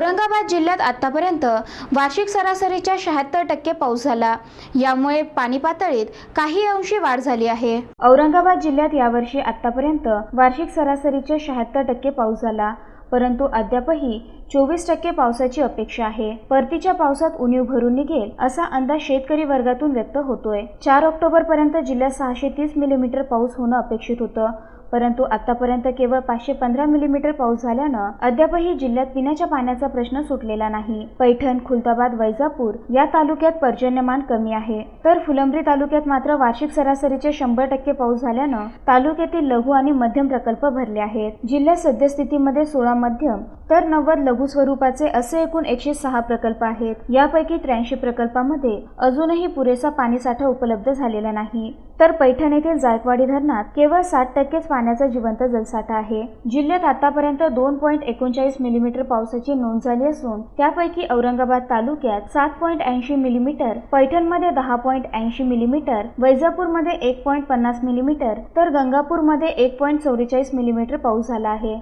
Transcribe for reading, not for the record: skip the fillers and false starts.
औरंगाबाद जिल्ह्यात आतापर्यंत वार्षिक सरासरीच्या 76% पाऊस झाला। यामुळे पाणी पातळीत काही अंशी वाढ झाली आहे। औरंगाबाद जिल्ह्यात यावर्षी आतापर्यंत वार्षिक सरासरीच्या 76% पाऊस झाला, परंतु अद्यापही 24% पावसाची अपेक्षा आहे। परतीच्या पावसात उणीव भरून निघेल असा अंदाज शेतकरी वर्गातून व्यक्त होतोय। 4 ऑक्टोबर पर्यंत जिल्ह्यात 630 मिलीमीटर पाऊस होणं अपेक्षित होतं, परंतु आतापर्यंत केवळ 515 मिलीमीटर पाऊस झाल्यानं अद्यापही जिल्ह्यात पिण्याच्या पाण्याचा प्रश्न सुटलेला नाही। पैठण, खुलताबाद, वैजापूर या तालुक्यात पर्जन्यमान कमी आहे, तर फुलंब्री तालुक्यात मात्र वार्षिक सरासरीचे 100% पाऊस झाल्यानं तालुक्यातील लघु आणि मध्यम प्रकल्प भरले आहेत। जिल्ह्यात सद्यस्थितीमध्ये 16 मध्यम तर 90 लघु स्वरूपाचे असे एकूण 106 प्रकल्प आहेत। यापैकी 83 प्रकल्पामध्ये अजूनही पुरेसा पाणीसाठा उपलब्ध झालेला नाही, तर पैठण येथील जायकवाडी धरणात केवळ 60%च पाण्याचा जिवंत जलसाठा आहे। जिल्ह्यात आतापर्यंत 2.39 मिलीमीटर पावसाची नोंद झाली असून त्यापैकी औरंगाबाद तालुक्यात 7.80 मिलीमीटर, पैठणमध्ये 10.80 मिलीमीटर, वैजापूरमध्ये 1.50 मिलीमीटर तर गंगापूरमध्ये 1.44 मिलीमीटर पाऊस झाला आहे।